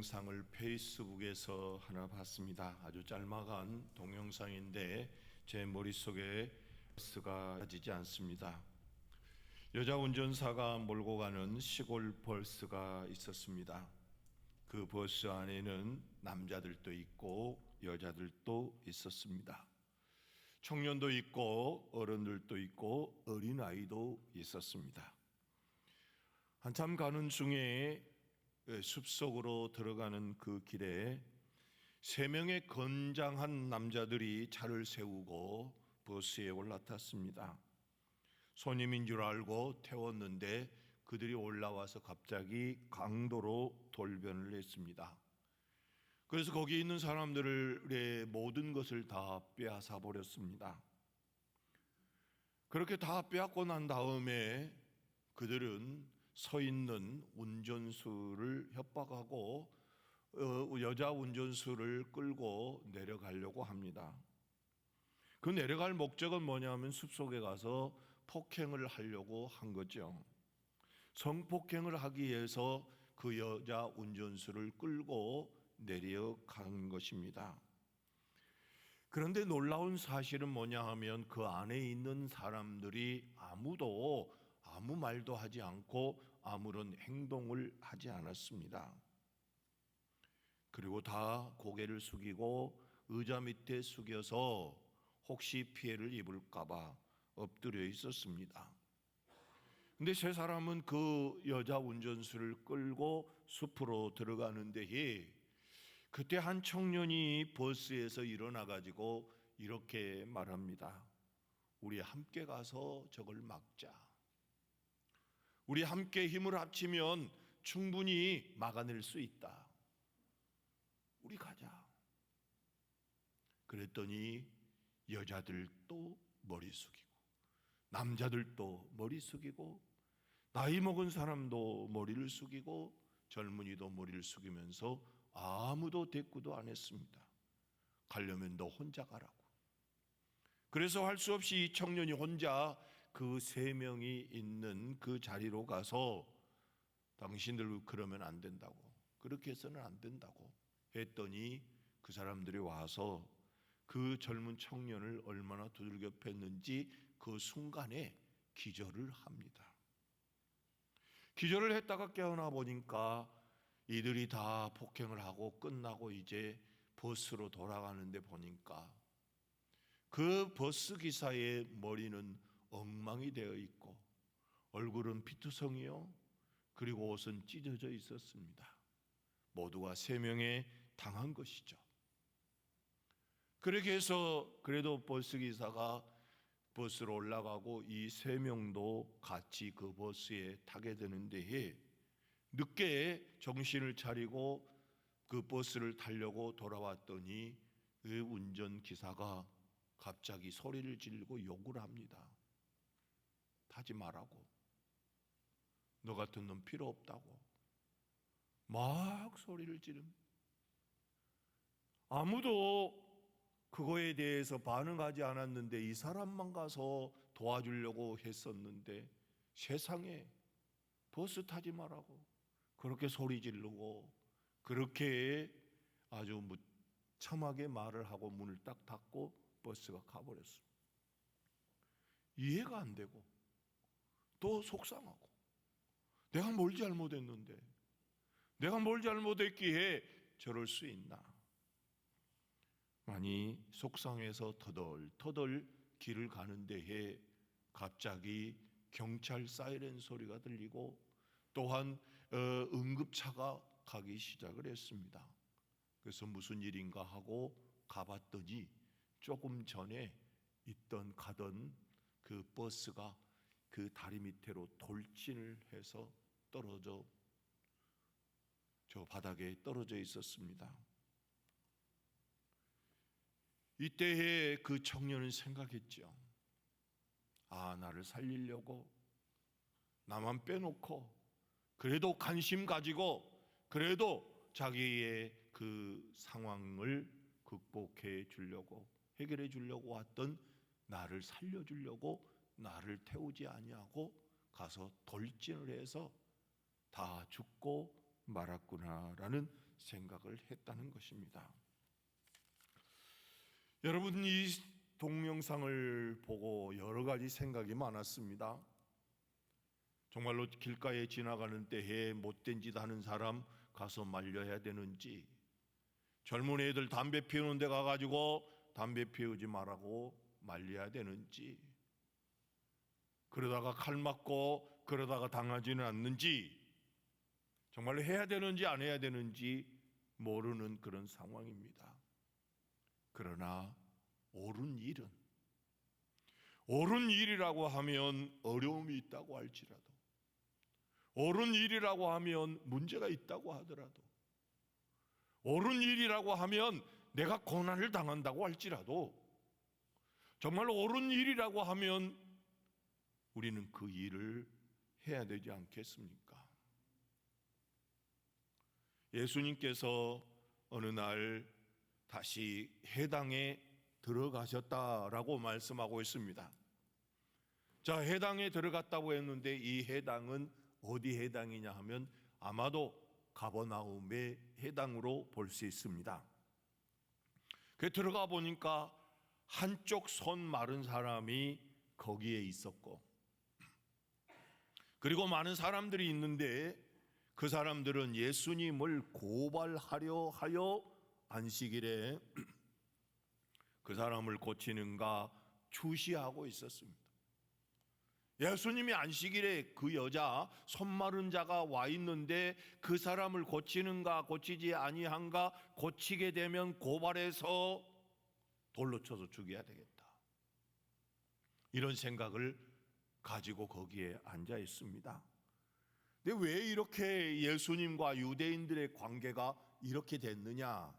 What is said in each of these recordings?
동영상을 페이스북에서 하나 봤습니다. 아주 짤막한 동영상인데 제 머릿속에 버스가 지지 않습니다. 여자 운전사가 몰고 가는 시골 버스가 있었습니다. 그 버스 안에는 남자들도 있고 여자들도 있었습니다. 청년도 있고 어른들도 있고 어린아이도 있었습니다. 한참 가는 중에 숲속으로 들어가는 그 길에 3명의 건장한 남자들이 차를 세우고 버스에 올라탔습니다. 손님인 줄 알고 태웠는데 그들이 올라와서 갑자기 강도로 돌변을 했습니다. 그래서 거기 있는 사람들의 모든 것을 다 빼앗아 버렸습니다. 그렇게 다 빼앗고 난 다음에 그들은 서 있는 운전수를 협박하고 여자 운전수를 끌고 내려가려고 합니다. 그 내려갈 목적은 뭐냐면 숲속에 가서 폭행을 하려고 한 거죠. 성폭행을 하기 위해서 그 여자 운전수를 끌고 내려간 것입니다. 그런데 놀라운 사실은 뭐냐 하면 그 안에 있는 사람들이 아무도 아무 말도 하지 않고 아무런 행동을 하지 않았습니다. 그리고 다 고개를 숙이고 의자 밑에 숙여서 혹시 피해를 입을까 봐 엎드려 있었습니다. 근데 세 사람은 그 여자 운전수를 끌고 숲으로 들어가는데 그때 한 청년이 버스에서 일어나 가지고 이렇게 말합니다. 우리 함께 가서 저걸 막자. 우리 함께 힘을 합치면 충분히 막아낼 수 있다. 우리 가자. 그랬더니 여자들도 머리 숙이고 남자들도 머리 숙이고 나이 먹은 사람도 머리를 숙이고 젊은이도 머리를 숙이면서 아무도 대꾸도 안 했습니다. 가려면 너 혼자 가라고. 그래서 할 수 없이 이 청년이 혼자 그 3명이 있는 그 자리로 가서 당신들 그러면 안 된다고, 그렇게 해서는 안 된다고 했더니 그 사람들이 와서 그 젊은 청년을 얼마나 두들겨 팼는지 그 순간에 기절을 합니다. 기절을 했다가 깨어나 보니까 이들이 다 폭행을 하고 끝나고 이제 버스로 돌아가는데 보니까 그 버스 기사의 머리는 엉망이 되어 있고 얼굴은 피투성이요, 그리고 옷은 찢어져 있었습니다. 모두가 3명에 당한 것이죠. 그렇게 해서 그래도 버스 기사가 버스로 올라가고 이 3명도 같이 그 버스에 타게 되는데 늦게 정신을 차리고 그 버스를 타려고 돌아왔더니 그 운전기사가 갑자기 소리를 지르고 욕을 합니다. 타지 말라고. 너 같은 놈 필요 없다고. 막 소리를 지릅니다. 아무도 그거에 대해서 반응하지 않았는데 이 사람만 가서 도와주려고 했었는데 세상에 버스 타지 말라고 그렇게 소리 지르고 그렇게 아주 무참하게 말을 하고 문을 딱 닫고 버스가 가버렸습니다. 이해가 안 되고 또 속상하고 내가 뭘 잘못했는데, 내가 뭘 잘못했기에 저럴 수 있나. 많이 속상해서 터덜터덜 길을 가는데에 갑자기 경찰 사이렌 소리가 들리고 또한 응급차가 가기 시작을 했습니다. 그래서 무슨 일인가 하고 가봤더니 조금 전에 가던 그 버스가 그 다리 밑으로 돌진을 해서 저 바닥에 떨어져 있었습니다. 이때에 그 청년은 생각했죠. 아, 나를 살리려고 나만 빼놓고 그래도 관심 가지고 그래도 자기의 그 상황을 극복해 주려고 해결해 주려고 왔던 나를 살려주려고 나를 태우지 아니하고 가서 돌진을 해서 다 죽고 말았구나라는 생각을 했다는 것입니다. 여러분, 이 동영상을 보고 여러 가지 생각이 많았습니다. 정말로 길가에 지나가는 때에 못된 짓 하는 사람 가서 말려야 되는지, 젊은 애들 담배 피우는 데 가가지고 담배 피우지 말라고 말려야 되는지, 그러다가 칼 맞고 그러다가 당하지는 않는지, 정말로 해야 되는지 안 해야 되는지 모르는 그런 상황입니다. 그러나 옳은 일이라고 하면 어려움이 있다고 할지라도, 옳은 일이라고 하면 문제가 있다고 하더라도, 옳은 일이라고 하면 내가 고난을 당한다고 할지라도, 정말 옳은 일이라고 하면 우리는 그 일을 해야 되지 않겠습니까? 예수님께서 어느 날 다시 해당에 들어가셨다라고 말씀하고 있습니다. 자, 해당에 들어갔다고 했는데 이 해당은 어디 해당이냐 하면 아마도 가버나움의 해당으로 볼 수 있습니다. 그 들어가 보니까 한쪽 손 마른 사람이 거기에 있었고, 그리고 많은 사람들이 있는데 그 사람들은 예수님을 고발하려 하여 안식일에 그 사람을 고치는가 주시하고 있었습니다. 예수님이 안식일에 그 여자 손 마른 자가 와 있는데 그 사람을 고치는가 고치지 아니한가, 고치게 되면 고발해서 돌로 쳐서 죽여야 되겠다, 이런 생각을 가지고 거기에 앉아 있습니다. 근데 왜 이렇게 예수님과 유대인들의 관계가 이렇게 됐느냐?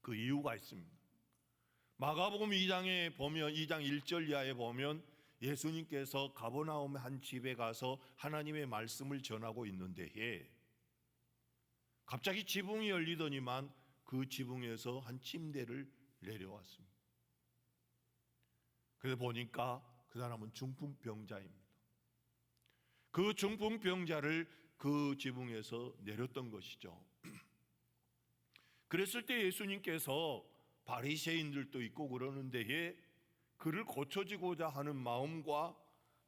그 이유가 있습니다. 마가복음 2장에 보면 2장 1절 이하에 보면 예수님께서 가버나움의 한 집에 가서 하나님의 말씀을 전하고 있는데 갑자기 지붕이 열리더니만 그 지붕에서 한 침대를 내려왔습니다. 그래서 보니까 그 사람은 중풍병자입니다. 그 중풍병자를 그 지붕에서 내렸던 것이죠. 그랬을 때 예수님께서 바리새인들도 있고 그러는데 그를 고쳐주고자 하는 마음과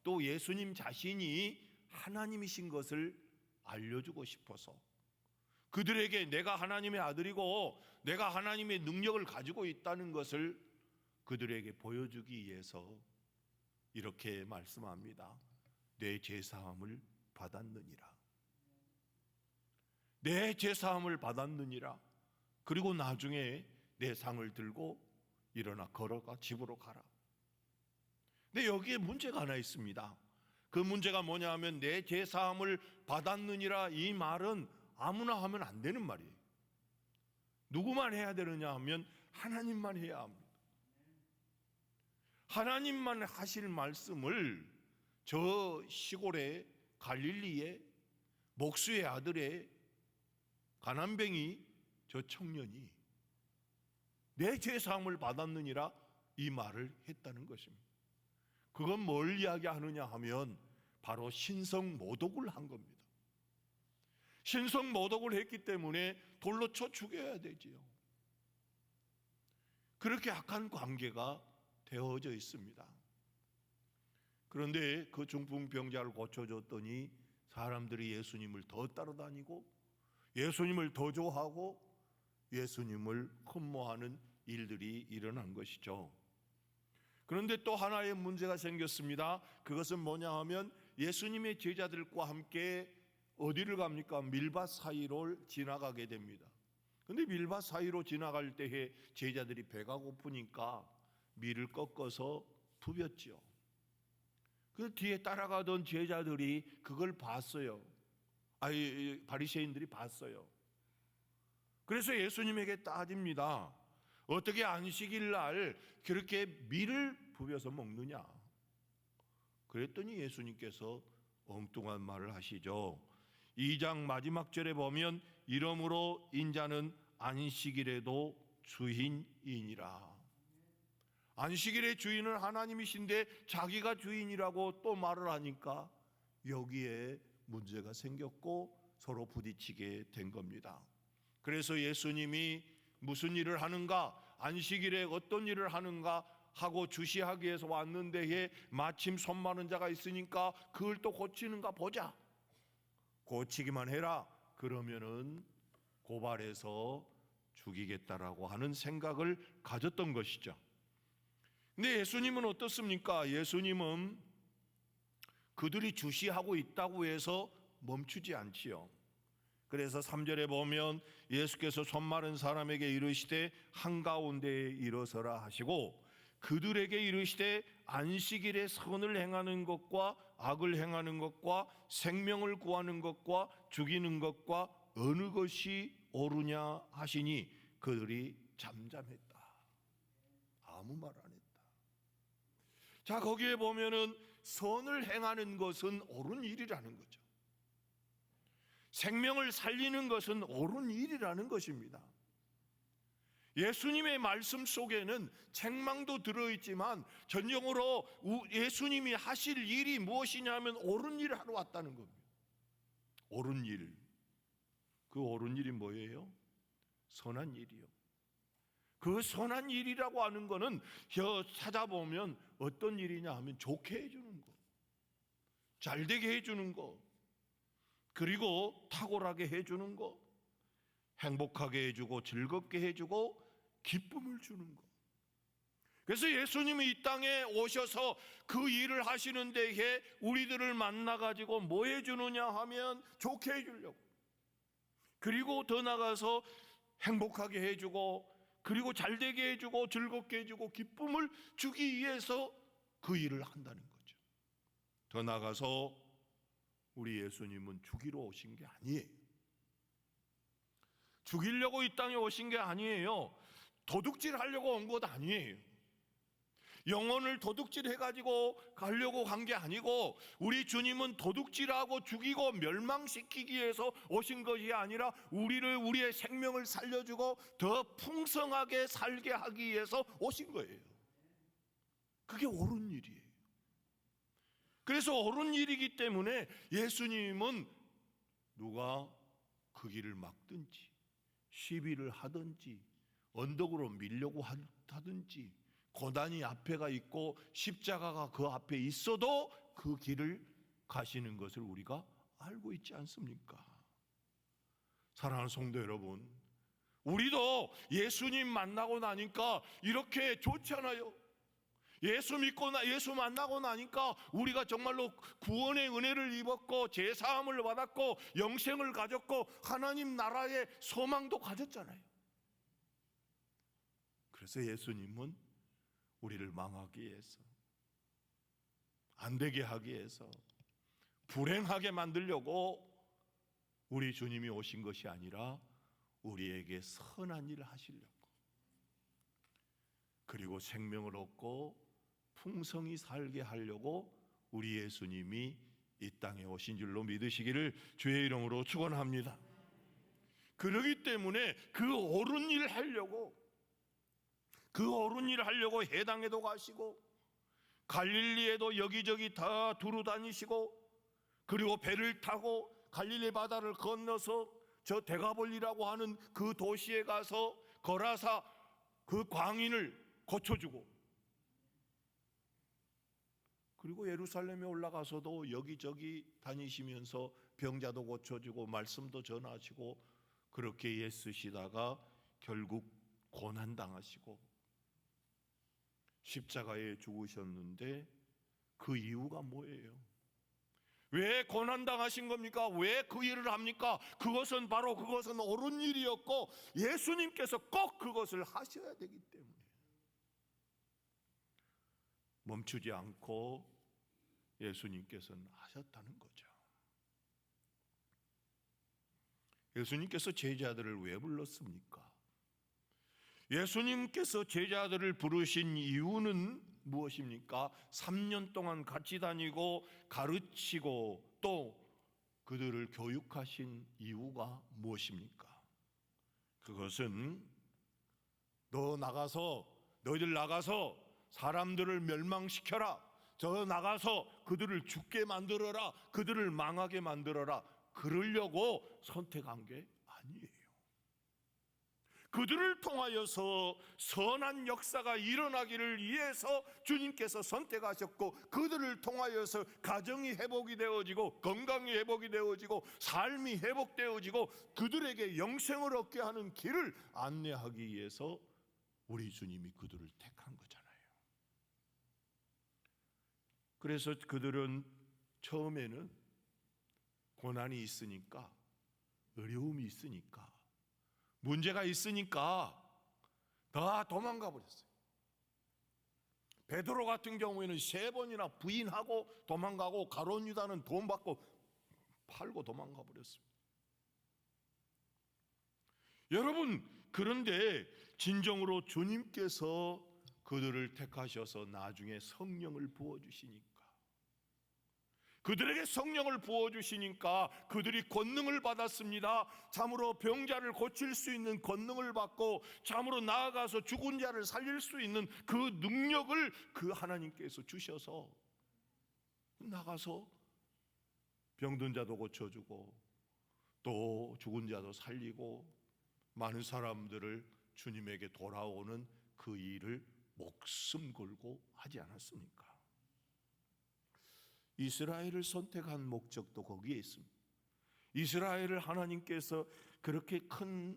또 예수님 자신이 하나님이신 것을 알려주고 싶어서 그들에게 내가 하나님의 아들이고 내가 하나님의 능력을 가지고 있다는 것을 그들에게 보여주기 위해서 이렇게 말씀합니다. 내 죄사함을 받았느니라. 내 죄사함을 받았느니라. 그리고 나중에 내 상을 들고 일어나 걸어가 집으로 가라. 근데 여기에 문제가 하나 있습니다. 그 문제가 뭐냐 하면 내 죄사함을 받았느니라, 이 말은 아무나 하면 안 되는 말이에요. 누구만 해야 되느냐 하면 하나님만 해야 합니다. 하나님만 하실 말씀을 저 시골의 갈릴리의 목수의 아들의 가난뱅이 저 청년이 내 죄사함을 받았느니라 이 말을 했다는 것입니다. 그건 뭘 이야기하느냐 하면 바로 신성모독을 한 겁니다. 신성모독을 했기 때문에 돌로 쳐 죽여야 되지요. 그렇게 악한 관계가 되어져 있습니다. 그런데 그 중풍병자를 고쳐줬더니 사람들이 예수님을 더 따라다니고 예수님을 더 좋아하고 예수님을 흠모하는 일들이 일어난 것이죠. 그런데 또 하나의 문제가 생겼습니다. 그것은 뭐냐 하면 예수님의 제자들과 함께 어디를 갑니까? 밀밭 사이로 지나가게 됩니다. 그런데 밀밭 사이로 지나갈 때에 제자들이 배가 고프니까 밀을 꺾어서 부볐죠. 그 뒤에 따라가던 제자들이 그걸 봤어요. 바리새인들이 봤어요. 그래서 예수님에게 따집니다. 어떻게 안식일 날 그렇게 밀을 부벼서 먹느냐? 그랬더니 예수님께서 엉뚱한 말을 하시죠. 2장 마지막 절에 보면 이러므로 인자는 안식일에도 주인이니라. 안식일의 주인은 하나님이신데 자기가 주인이라고 또 말을 하니까 여기에 문제가 생겼고 서로 부딪히게 된 겁니다. 그래서 예수님이 무슨 일을 하는가, 안식일에 어떤 일을 하는가 하고 주시하기 위해서 왔는데 마침 손 마른 자가 있으니까 그걸 또 고치는가 보자. 고치기만 해라. 그러면은 고발해서 죽이겠다라고 하는 생각을 가졌던 것이죠. 근데 예수님은 어떻습니까? 예수님은 그들이 주시하고 있다고 해서 멈추지 않지요. 그래서 3절에 보면 예수께서 손 마른 사람에게 이르시되 한가운데에 일어서라 하시고 그들에게 이르시되 안식일에 선을 행하는 것과 악을 행하는 것과 생명을 구하는 것과 죽이는 것과 어느 것이 옳으냐 하시니 그들이 잠잠했다. 아무 말 안 했다. 자, 거기에 보면은 선을 행하는 것은 옳은 일이라는 거죠. 생명을 살리는 것은 옳은 일이라는 것입니다. 예수님의 말씀 속에는 책망도 들어있지만 전형으로 예수님이 하실 일이 무엇이냐면 옳은 일을 하러 왔다는 겁니다. 옳은 일. 그 옳은 일이 뭐예요? 선한 일이요. 그 선한 일이라고 하는 거는 찾아보면 어떤 일이냐 하면 좋게 해주는 거, 잘되게 해주는 거, 그리고 탁월하게 해주는 거, 행복하게 해주고 즐겁게 해주고 기쁨을 주는 것. 그래서 예수님이 이 땅에 오셔서 그 일을 하시는 데에 우리들을 만나가지고 뭐 해주느냐 하면 좋게 해주려고, 그리고 더 나가서 행복하게 해주고 그리고 잘되게 해주고 즐겁게 해주고 기쁨을 주기 위해서 그 일을 한다는 거죠. 더 나가서 우리 예수님은 죽이러 오신 게 아니에요. 죽이려고 이 땅에 오신 게 아니에요. 도둑질 하려고 온 것 아니에요. 영혼을 도둑질해가지고 가려고 간 게 아니고 우리 주님은 도둑질하고 죽이고 멸망시키기 위해서 오신 것이 아니라 우리의 생명을 살려주고 더 풍성하게 살게 하기 위해서 오신 거예요. 그게 옳은 일이에요. 그래서 옳은 일이기 때문에 예수님은 누가 그 길을 막든지 시비를 하든지 언덕으로 밀려고 하든지 고난이 앞에가 있고 십자가가 그 앞에 있어도 그 길을 가시는 것을 우리가 알고 있지 않습니까? 사랑하는 성도 여러분, 우리도 예수님 만나고 나니까 이렇게 좋잖아요. 예수 만나고 나니까 우리가 정말로 구원의 은혜를 입었고 제사함을 받았고 영생을 가졌고 하나님 나라의 소망도 가졌잖아요. 그래서 예수님은 우리를 망하기 위해서, 안 되게 하기 위해서, 불행하게 만들려고 우리 주님이 오신 것이 아니라 우리에게 선한 일을 하시려고, 그리고 생명을 얻고 풍성히 살게 하려고 우리 예수님이 이 땅에 오신 줄로 믿으시기를 주의 이름으로 축원합니다. 그러기 때문에 그 옳은 일을 하려고 해당에도 가시고 갈릴리에도 여기저기 다 두루 다니시고 그리고 배를 타고 갈릴리 바다를 건너서 저 데가볼리라고 하는 그 도시에 가서 거라사 그 광인을 고쳐주고, 그리고 예루살렘에 올라가서도 여기저기 다니시면서 병자도 고쳐주고 말씀도 전하시고 그렇게 애쓰시다가 결국 고난당하시고 십자가에 죽으셨는데 그 이유가 뭐예요? 왜 고난당하신 겁니까? 왜 그 일을 합니까? 그것은 옳은 일이었고 예수님께서 꼭 그것을 하셔야 되기 때문에 멈추지 않고 예수님께서는 하셨다는 거죠. 예수님께서 제자들을 왜 불렀습니까? 예수님께서 제자들을 부르신 이유는 무엇입니까? 3년 동안 같이 다니고 가르치고 또 그들을 교육하신 이유가 무엇입니까? 그것은 너희들 나가서 사람들을 멸망시켜라, 저 나가서 그들을 죽게 만들어라, 그들을 망하게 만들어라, 그러려고 선택한 게 아니에요. 그들을 통하여서 선한 역사가 일어나기를 위해서 주님께서 선택하셨고, 그들을 통하여서 가정이 회복이 되어지고 건강이 회복이 되어지고 삶이 회복되어지고 그들에게 영생을 얻게 하는 길을 안내하기 위해서 우리 주님이 그들을 택한 거잖아요. 그래서 그들은 처음에는 고난이 있으니까, 어려움이 있으니까, 문제가 있으니까 다 도망가 버렸어요. 베드로 같은 경우에는 3번이나 부인하고 도망가고, 가룟 유다는 돈 받고 팔고 도망가 버렸습니다. 여러분, 그런데 진정으로 주님께서 그들을 택하셔서 나중에 성령을 부어주시니까, 그들에게 성령을 부어주시니까 그들이 권능을 받았습니다. 참으로 병자를 고칠 수 있는 권능을 받고, 참으로 나아가서 죽은 자를 살릴 수 있는 그 능력을 그 하나님께서 주셔서 나가서 병든 자도 고쳐주고 또 죽은 자도 살리고 많은 사람들을 주님에게 돌아오는 그 일을 목숨 걸고 하지 않았습니까? 이스라엘을 선택한 목적도 거기에 있습니다. 이스라엘을 하나님께서 그렇게 큰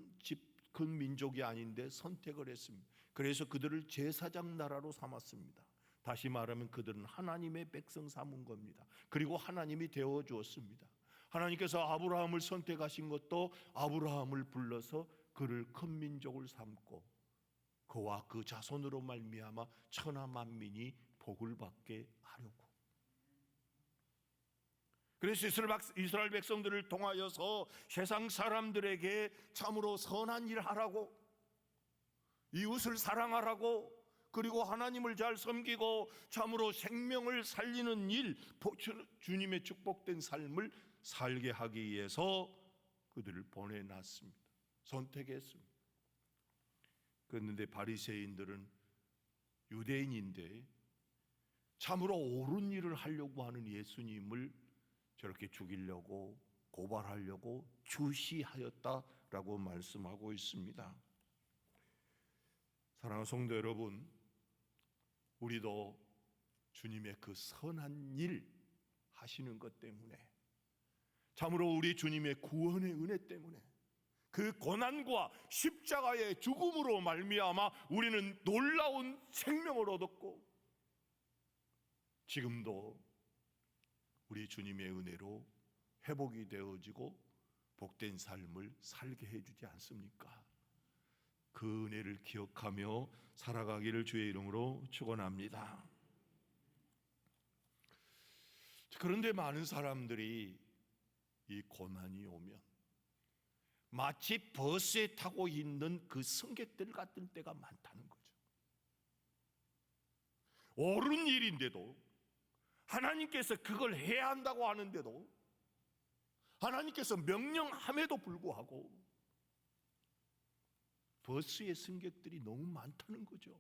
민족이 아닌데 선택을 했습니다. 그래서 그들을 제사장 나라로 삼았습니다. 다시 말하면 그들은 하나님의 백성 삼은 겁니다. 그리고 하나님이 되어 주었습니다. 하나님께서 아브라함을 선택하신 것도 아브라함을 불러서 그를 큰 민족을 삼고 그와 그 자손으로 말미암아 천하 만민이 복을 받게 하려고. 그래서 이스라엘 백성들을 통하여서 세상 사람들에게 참으로 선한 일 하라고, 이웃을 사랑하라고, 그리고 하나님을 잘 섬기고 참으로 생명을 살리는 일, 주님의 축복된 삶을 살게 하기 위해서 그들을 보내놨습니다. 선택했습니다. 그런데 바리새인들은 유대인인데 참으로 옳은 일을 하려고 하는 예수님을 저렇게 죽이려고, 고발하려고 주시하였다라고 말씀하고 있습니다. 사랑하는 성도 여러분, 우리도 주님의 그 선한 일 하시는 것 때문에, 참으로 우리 주님의 구원의 은혜 때문에, 그 고난과 십자가의 죽음으로 말미암아 우리는 놀라운 생명을 얻었고, 지금도 우리 주님의 은혜로 회복이 되어지고 복된 삶을 살게 해주지 않습니까? 그 은혜를 기억하며 살아가기를 주의 이름으로 축원합니다. 그런데 많은 사람들이 이 고난이 오면 마치 버스에 타고 있는 그 승객들 같은 때가 많다는 거죠. 옳은 일인데도, 하나님께서 그걸 해야 한다고 하는데도, 하나님께서 명령함에도 불구하고 버스의 승객들이 너무 많다는 거죠.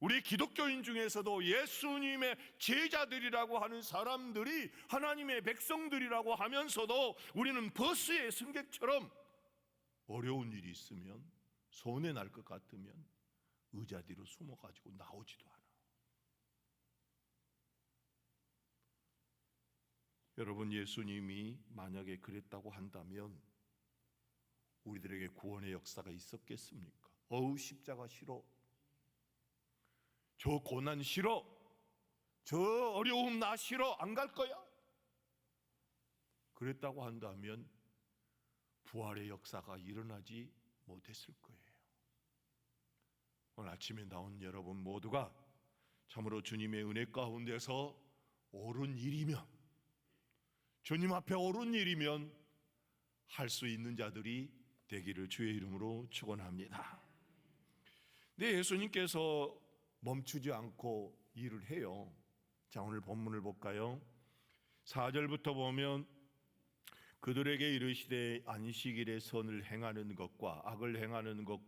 우리 기독교인 중에서도 예수님의 제자들이라고 하는 사람들이 하나님의 백성들이라고 하면서도 우리는 버스의 승객처럼 어려운 일이 있으면, 손해 날 것 같으면 의자 뒤로 숨어가지고 나오지도 않아. 여러분, 예수님이 만약에 그랬다고 한다면 우리들에게 구원의 역사가 있었겠습니까? 어우, 십자가 싫어, 저 고난 싫어, 저 어려움 나 싫어, 안 갈 거야. 그랬다고 한다면 부활의 역사가 일어나지 못했을 거예요. 오늘 아침에 나온 여러분 모두가 참으로 주님의 은혜 가운데서 옳은 일이면, 주님 앞에 옳은 일이면 할 수 있는 자들이 되기를 주의 이름으로 축원합니다. 네, 예수님께서 멈추지 않고 일을 해요. 자, 오늘 본문을 볼까요? 4절부터 보면 그들에게 이르시되 안식일에 선을 행하는 것과 악을 행하는 것,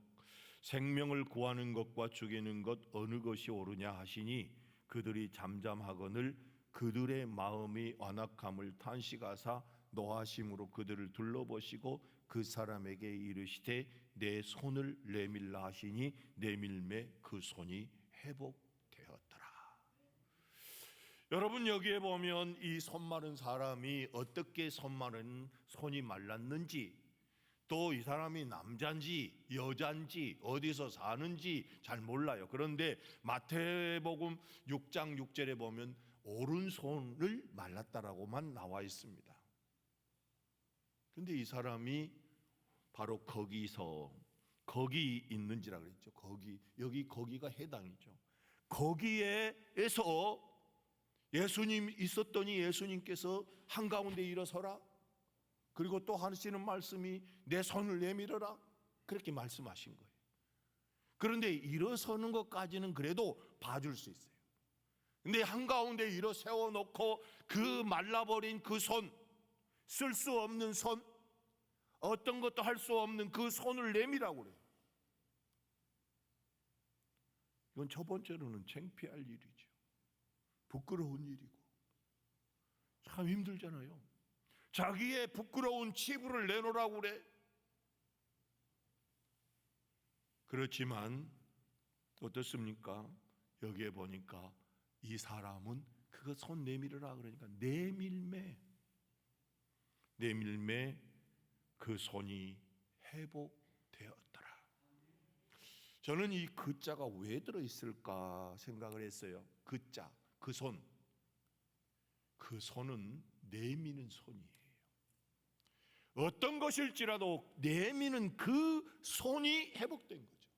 생명을 구하는 것과 죽이는 것 어느 것이 옳으냐 하시니 그들이 잠잠하거늘 그들의 마음이 완악함을 탄식하사 노하심으로 그들을 둘러보시고 그 사람에게 이르시되 내 손을 내밀라 하시니 내밀매 그 손이 회복되었더라. 여러분, 여기에 보면 이 손 마른 사람이 어떻게 손이 말랐는지, 또 이 사람이 남자인지 여자인지 어디서 사는지 잘 몰라요. 그런데 마태복음 6장 6절에 보면 오른손을 말랐다라고만 나와 있습니다. 근데 이 사람이 바로 거기 있는지라 그랬죠. 거기가 해당이죠. 거기에서 예수님 있었더니 예수님께서 한가운데 일어서라, 그리고 또 하시는 말씀이 내 손을 내밀어라, 그렇게 말씀하신 거예요. 그런데 일어서는 것까지는 그래도 봐줄 수 있어요. 근데 한가운데 일어 세워놓고 그 말라버린 그 손, 쓸 수 없는 손, 어떤 것도 할 수 없는 그 손을 내밀라고 그래요. 이건 첫 번째로는 창피할 일이죠. 부끄러운 일이고 참 힘들잖아요. 자기의 부끄러운 치부를 내놓으라고 그래. 그렇지만 어떻습니까? 여기에 보니까 이 사람은 그거 손 내밀으라 그러니까 내밀매 그 손이 회복되었더라. 저는 이 그자가 왜 들어있을까 생각을 했어요. 그자, 그 손은 내미는 손이에요. 어떤 것일지라도 내미는 그 손이 회복된 거죠.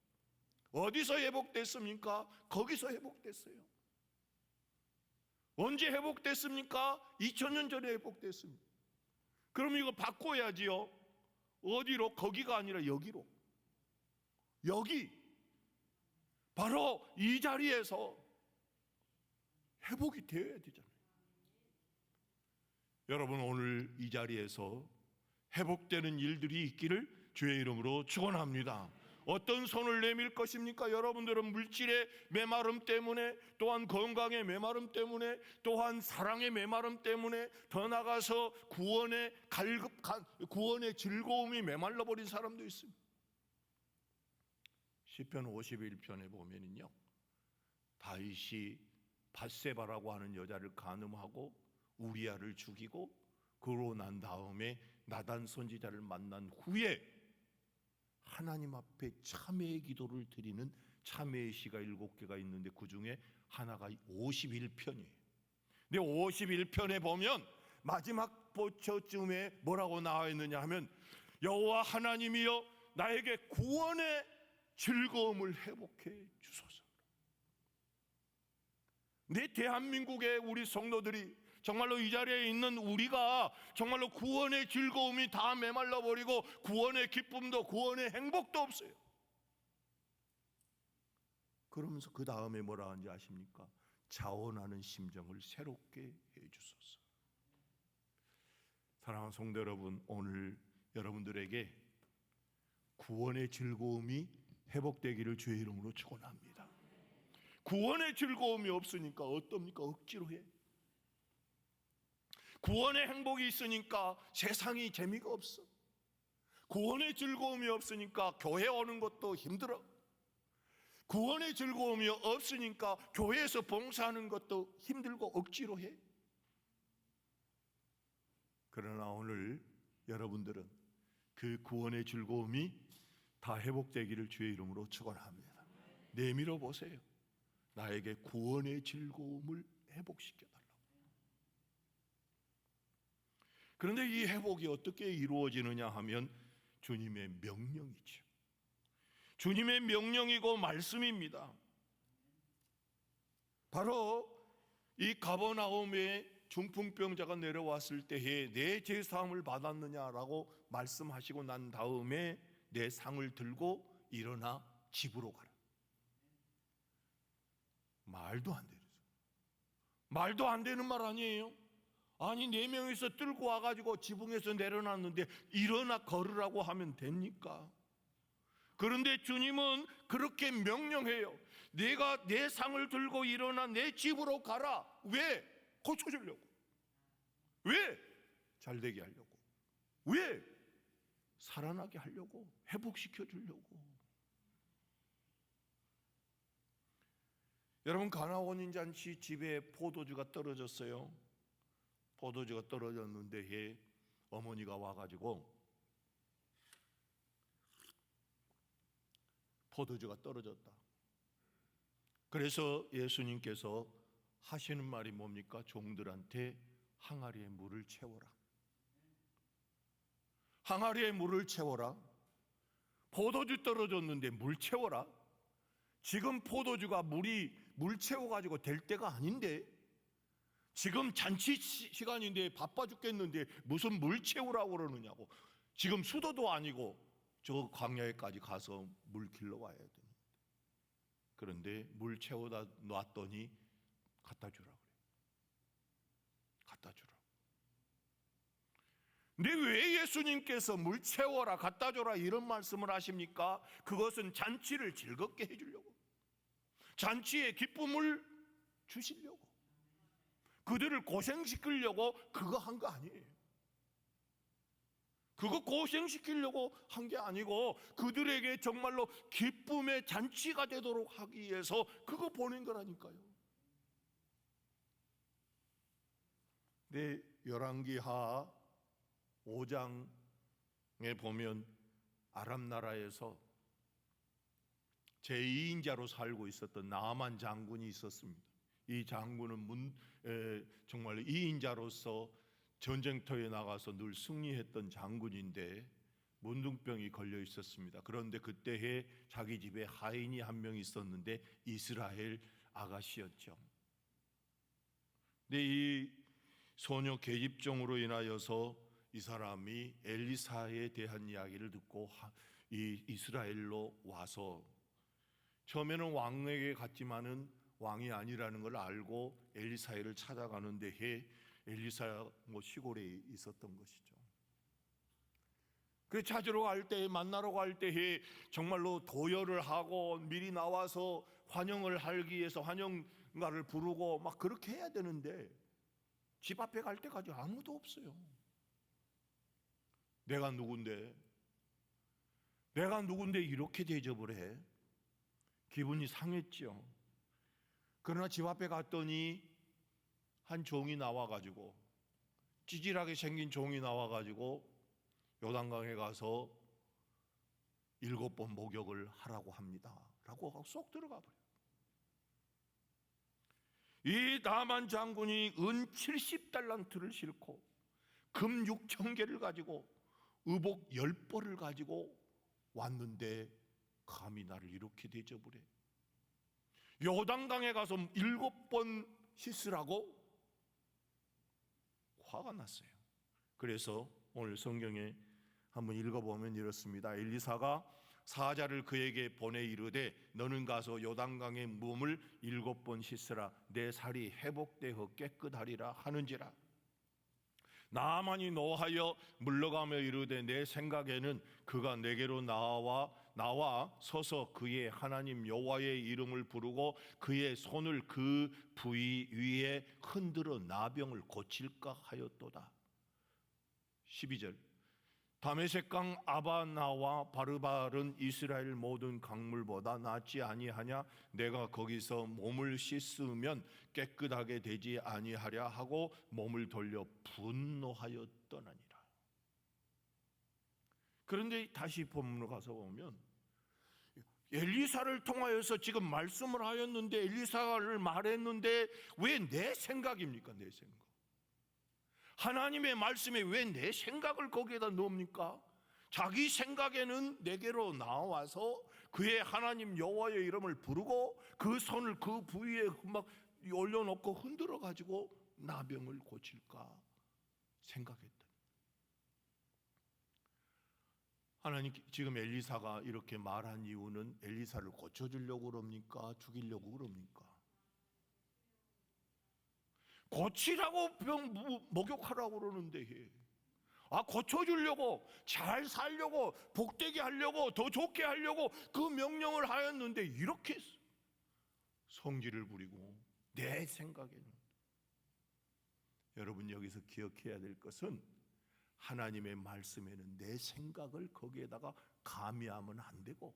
어디서 회복됐습니까? 거기서 회복됐어요. 언제 회복됐습니까? 2000년 전에 회복됐습니다. 그럼 이거 바꿔야지요. 어디로? 거기가 아니라 여기로. 여기 바로 이 자리에서 회복이 되어야 되잖아요. 여러분, 오늘 이 자리에서 회복되는 일들이 있기를 주의 이름으로 축원합니다. 어떤 손을 내밀 것입니까? 여러분들은 물질의 메마름 때문에, 또한 건강의 메마름 때문에, 또한 사랑의 메마름 때문에, 더 나아가서 구원의 즐거움이 메말라 버린 사람도 있습니다. 시편 51편에 보면은요, 다윗이 밧세바라고 하는 여자를 간음하고 우리아를 죽이고 그러고 난 다음에 나단 선지자를 만난 후에 하나님 앞에 참회의 기도를 드리는 참회의 시가 7개가 있는데 그 중에 하나가 51편이에요. 근데 51편에 보면 마지막 보초쯤에 뭐라고 나와 있느냐 하면, 여호와 하나님이여 나에게 구원의 즐거움을 회복해 주소서. 내 대한민국의 우리 성도들이, 정말로 이 자리에 있는 우리가 정말로 구원의 즐거움이 다 메말라 버리고 구원의 기쁨도 구원의 행복도 없어요. 그러면서 그 다음에 뭐라 하는지 아십니까? 자원하는 심정을 새롭게 해주소서. 사랑하는 성도 여러분, 오늘 여러분들에게 구원의 즐거움이 회복되기를 주의 이름으로 축원합니다. 구원의 즐거움이 없으니까 어떻습니까? 억지로 해. 구원의 행복이 있으니까 세상이 재미가 없어. 구원의 즐거움이 없으니까 교회 오는 것도 힘들어. 구원의 즐거움이 없으니까 교회에서 봉사하는 것도 힘들고 억지로 해. 그러나 오늘 여러분들은 그 구원의 즐거움이 다 회복되기를 주의 이름으로 축원합니다. 내밀어 보세요. 나에게 구원의 즐거움을 회복시켜달라고. 그런데 이 회복이 어떻게 이루어지느냐 하면 주님의 명령이죠. 주님의 명령이고 말씀입니다. 바로 이 가버나움에 중풍병자가 내려왔을 때에 내 제사함을 받았느냐라고 말씀하시고 난 다음에 내 상을 들고 일어나 집으로 가라. 말도 안 되죠. 말도 안 되는 말 아니에요? 아니 4명이서 끌고 와가지고 지붕에서 내려놨는데 일어나 걸으라고 하면 됩니까? 그런데 주님은 그렇게 명령해요. 내가 내 상을 들고 일어나 내 집으로 가라. 왜? 고쳐주려고. 왜? 잘되게 하려고. 왜? 살아나게 하려고, 회복시켜 주려고. 여러분, 가나 혼인 잔치 집에 포도주가 떨어졌어요. 포도주가 떨어졌는데 어머니가 와가지고 포도주가 떨어졌다. 그래서 예수님께서 하시는 말이 뭡니까? 종들한테 항아리에 물을 채워라. 항아리에 물을 채워라. 포도주 떨어졌는데 물 채워라. 지금 포도주가 물 채워가지고 될 때가 아닌데, 지금 잔치 시간인데 바빠 죽겠는데 무슨 물 채우라고 그러느냐고. 지금 수도도 아니고 저 광야에까지 가서 물 길러 와야 됩니다. 그런데 물 채워다 놨더니 갖다 주라 그래요. 갖다 주라. 근데 왜 예수님께서 물 채워라, 갖다 줘라 이런 말씀을 하십니까? 그것은 잔치를 즐겁게 해주려고, 잔치에 기쁨을 주시려고, 그들을 고생시키려고 그거 한 거 아니에요. 그거 고생시키려고 한 게 아니고 그들에게 정말로 기쁨의 잔치가 되도록 하기 위해서 그거 보낸 거라니까요. 네, 열왕기하 5장에 보면 아람 나라에서 제2인자로 살고 있었던 나아만 장군이 있었습니다. 이 장군은 정말 2인자로서 전쟁터에 나가서 늘 승리했던 장군인데 문둥병이 걸려 있었습니다. 그런데 그때에 자기 집에 하인이 한 명 있었는데 이스라엘 아가씨였죠. 근데 이 소녀 계집종으로 인하여서 이 사람이 엘리사에 대한 이야기를 듣고 이 이스라엘로 와서 처음에는 왕에게 갔지만은 왕이 아니라는 걸 알고 엘리사를 찾아가는데 엘리사 시골에 있었던 것이죠. 그 찾으러 갈 때, 만나러 갈 때에 정말로 도열을 하고 미리 나와서 환영을 하기 위해서 환영가를 부르고 막 그렇게 해야 되는데 집 앞에 갈 때까지 아무도 없어요. 내가 누군데 이렇게 대접을 해? 기분이 상했죠. 그러나 집 앞에 갔더니 한 종이 나와가지고, 찌질하게 생긴 종이 나와가지고 요단강에 가서 7번 목욕을 하라고 합니다 라고 쏙 들어가 버려요. 이 나만 장군이 은 70달란트를 싣고 금 6,000개를 가지고 의복 10벌을 가지고 왔는데 감히 나를 이렇게 대접을 해? 요단강에 가서 7번 씻으라고? 화가 났어요. 그래서 오늘 성경에 한번 읽어보면 이렇습니다. 엘리사가 사자를 그에게 보내 이르되 너는 가서 요단강의 몸을 7번 씻으라. 내 살이 회복되어 깨끗하리라 하는지라. 나아만이 노하여 물러가며 이르되 내 생각에는 그가 내게로 나와 서서 그의 하나님 여호와의 이름을 부르고 그의 손을 그 부위 위에 흔들어 나병을 고칠까 하였도다. 12절 다메섹강 아바나와 바르발은 이스라엘 모든 강물보다 낫지 아니하냐? 내가 거기서 몸을 씻으면 깨끗하게 되지 아니하랴 하고 몸을 돌려 분노하여 떠나니라. 그런데 다시 본문으로 가서 보면 엘리사를 통하여서 지금 말씀을 하였는데, 엘리사를 말했는데 왜 내 생각입니까? 내 생각. 하나님의 말씀에 왜 내 생각을 거기에다 넣습니까? 자기 생각에는 내게로 나와서 그의 하나님 여호와의 이름을 부르고 그 손을 그 부위에 막 올려놓고 흔들어 가지고 나병을 고칠까 생각했다. 하나님 지금 엘리사가 이렇게 말한 이유는 엘리사를 고쳐주려고 그럽니까? 죽이려고 그럽니까? 고치라고 목욕하라고 그러는데 고쳐주려고, 잘 살려고, 복되게 하려고, 더 좋게 하려고 그 명령을 하였는데 이렇게 성질을 부리고 내 생각에는. 여러분 여기서 기억해야 될 것은 하나님의 말씀에는 내 생각을 거기에다가 가미하면 안 되고,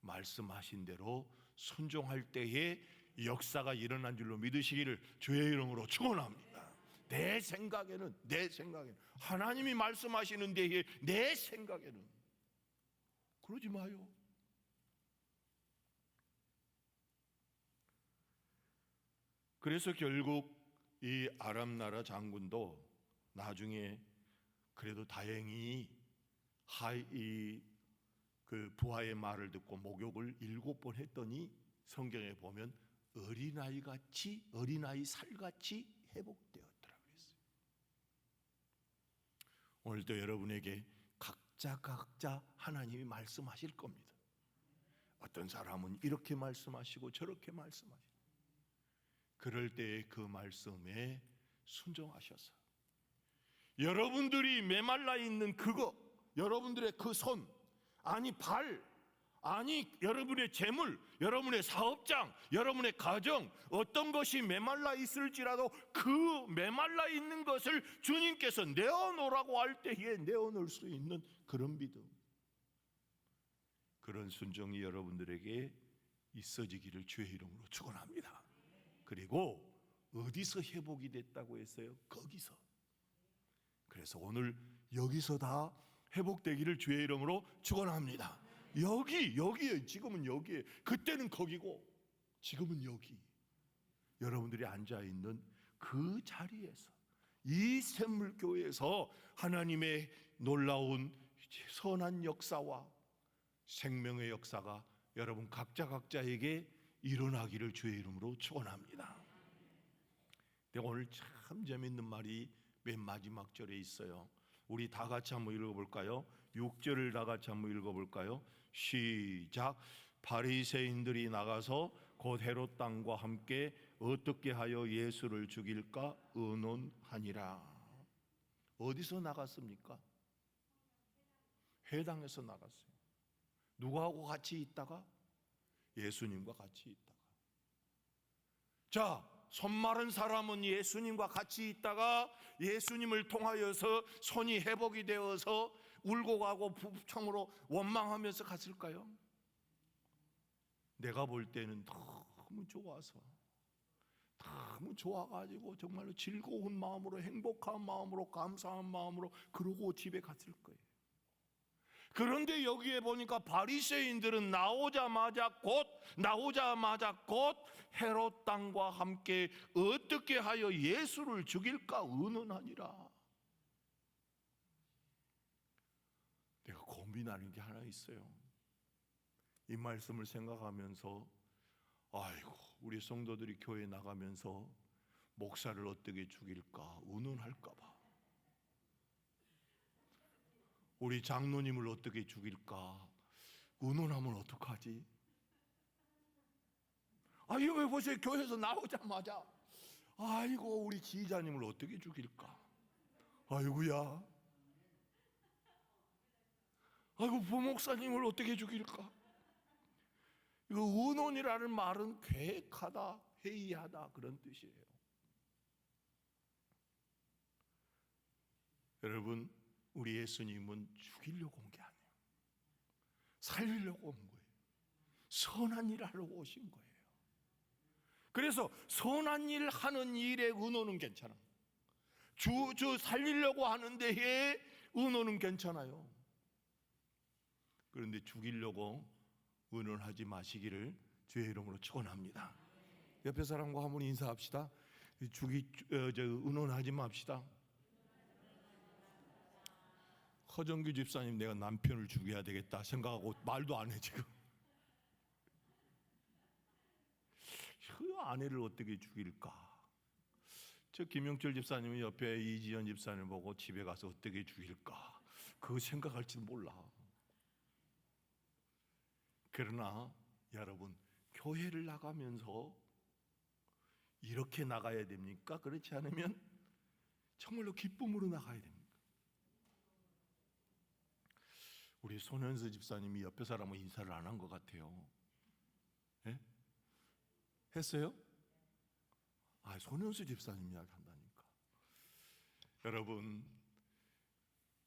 말씀하신 대로 순종할 때에 역사가 일어난 줄로 믿으시기를 주의 이름으로 축원합니다. 내 생각에는 하나님이 말씀하시는 데에 내 생각에는 그러지 마요. 그래서 결국 이 아람 나라 장군도 나중에 그래도 다행히 그 부하의 말을 듣고 목욕을 7번 했더니 성경에 보면 어린아이 살같이 회복되었더라고요. 오늘도 여러분에게 각자 하나님이 말씀하실 겁니다. 어떤 사람은 이렇게 말씀하시고 저렇게 말씀하시고, 그럴 때에 그 말씀에 순종하셔서 여러분들이 메말라 있는 그거, 여러분들의 그 손, 아니 발, 아니 여러분의 재물, 여러분의 사업장, 여러분의 가정, 어떤 것이 메말라 있을지라도 그 메말라 있는 것을 주님께서 내어놓으라고 할 때에 내어놓을 수 있는 그런 믿음, 그런 순종이 여러분들에게 있어지기를 주의 이름으로 축원합니다. 그리고 어디서 회복이 됐다고 했어요? 거기서. 그래서 오늘 여기서 다 회복되기를 주의 이름으로 축원합니다. 여기에, 지금은 여기에, 그때는 거기고 지금은 여기, 여러분들이 앉아있는 그 자리에서, 이 샘물교회에서 하나님의 놀라운 선한 역사와 생명의 역사가 여러분 각자에게 일어나기를 주의 이름으로 축원합니다. 근데 오늘 참 재밌는 말이 맨 마지막 절에 있어요. 우리 다 같이 한번 읽어볼까요? 6절을 다 같이 한번 읽어볼까요? 시작. 바리새인들이 나가서 곧 헤롯 왕과 함께 어떻게 하여 예수를 죽일까 의논하니라. 어디서 나갔습니까? 회당에서 나갔어요. 누구하고 같이 있다가? 예수님과 같이 있다가. 자, 손 마른 사람은 예수님과 같이 있다가 예수님을 통하여서 손이 회복이 되어서 울고 가고 부부청으로 원망하면서 갔을까요? 내가 볼 때는 너무 좋아서, 너무 좋아가지고 정말로 즐거운 마음으로, 행복한 마음으로, 감사한 마음으로 그러고 집에 갔을 거예요. 그런데 여기에 보니까 바리새인들은 나오자마자 곧 헤롯 왕과 함께 어떻게 하여 예수를 죽일까 의논하니라. 내가 고민하는 게 하나 있어요. 이 말씀을 생각하면서, 아이고, 우리 성도들이 교회 나가면서 목사를 어떻게 죽일까 의논할까 봐, 우리 장로님을 어떻게 죽일까 의논하면 어떡하지? 이거 왜 보세요. 교회에서 나오자마자 아이고, 우리 지휘자님을 어떻게 죽일까? 아이고야, 아이고, 부목사님을 어떻게 죽일까? 이거 의논이라는 말은 계획하다, 회의하다 그런 뜻이에요. 여러분, 우리 예수님은 죽이려고 온 게 아니에요. 살리려고 온 거예요. 선한 일 하러 오신 거예요. 그래서 선한 일 하는 일에 의논은 괜찮아. 주 살리려고 하는 데에 의논은 괜찮아요. 그런데 죽이려고 의논하지 마시기를 주의 이름으로 축원합니다. 옆에 사람과 한번 인사합시다. 의논하지 맙시다. 허정규 집사님, 내가 남편을 죽여야 되겠다 생각하고 말도 안 해 지금. 그 아내를 어떻게 죽일까? 저 김영철 집사님은 옆에 이지연 집사님 보고 집에 가서 어떻게 죽일까 그거 생각할지도 몰라. 그러나 여러분, 교회를 나가면서 이렇게 나가야 됩니까? 그렇지 않으면 정말로 기쁨으로 나가야 됩니까? 우리 손현수 집사님이 옆에 사람은 인사를 안 한 것 같아요. 예? 했어요? 손현수 집사님 이야기 한다니까. 여러분,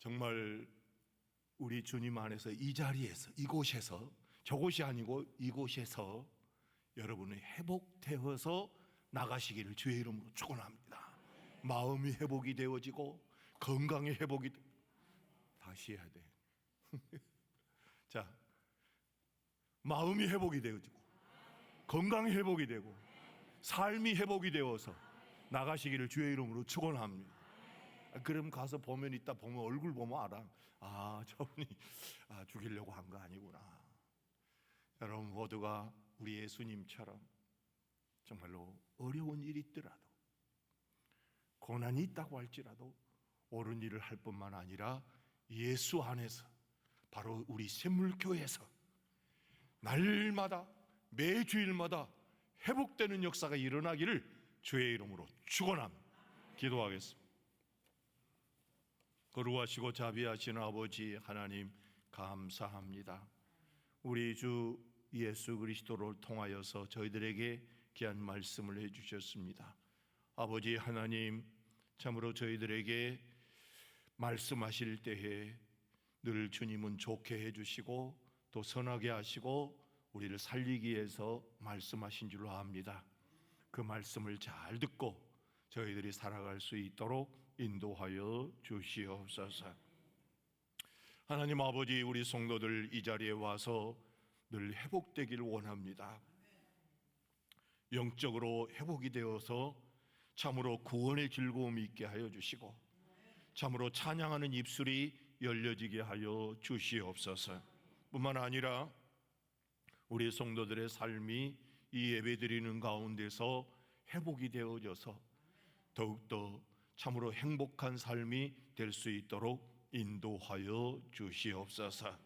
정말 우리 주님 안에서 이 자리에서, 이곳에서, 저곳이 아니고 이곳에서 여러분이 회복되어서 나가시기를 주의 이름으로 축원합니다. 마음이 회복이 되어지고 건강이 회복이 다시 해야 돼. 자, 마음이 회복이 되어지고 건강이 회복이 되고 삶이 회복이 되어서 나가시기를 주의 이름으로 축원합니다. 그럼 가서 보면, 이따 보면 얼굴 보면 알아. 아, 저분이 죽이려고 한 거 아니구나. 여러분 모두가 우리 예수님처럼 정말로 어려운 일이 있더라도, 고난이 있다고 할지라도 옳은 일을 할 뿐만 아니라 예수 안에서, 바로 우리 샘물교회에서 날마다 매주일마다 회복되는 역사가 일어나기를 주의 이름으로 축원합니다. 기도하겠습니다. 거룩하시고 자비하신 아버지 하나님, 감사합니다. 우리 주 예수 그리스도를 통하여서 저희들에게 귀한 말씀을 해주셨습니다. 아버지 하나님, 참으로 저희들에게 말씀하실 때에 늘 주님은 좋게 해주시고 또 선하게 하시고 우리를 살리기 위해서 말씀하신 줄로 압니다. 그 말씀을 잘 듣고 저희들이 살아갈 수 있도록 인도하여 주시옵소서. 하나님 아버지, 우리 성도들 이 자리에 와서 늘 회복되기를 원합니다. 영적으로 회복이 되어서 참으로 구원의 즐거움이 있게 하여 주시고 참으로 찬양하는 입술이 열려지게 하여 주시옵소서. 뿐만 아니라 우리 성도들의 삶이 이 예배드리는 가운데서 회복이 되어져서 더욱더 참으로 행복한 삶이 될 수 있도록 인도하여 주시옵소서.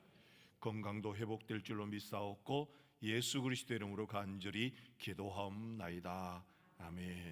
건강도 회복될 줄로 믿사옵고 예수 그리스도 이름으로 간절히 기도하옵나이다. 아멘.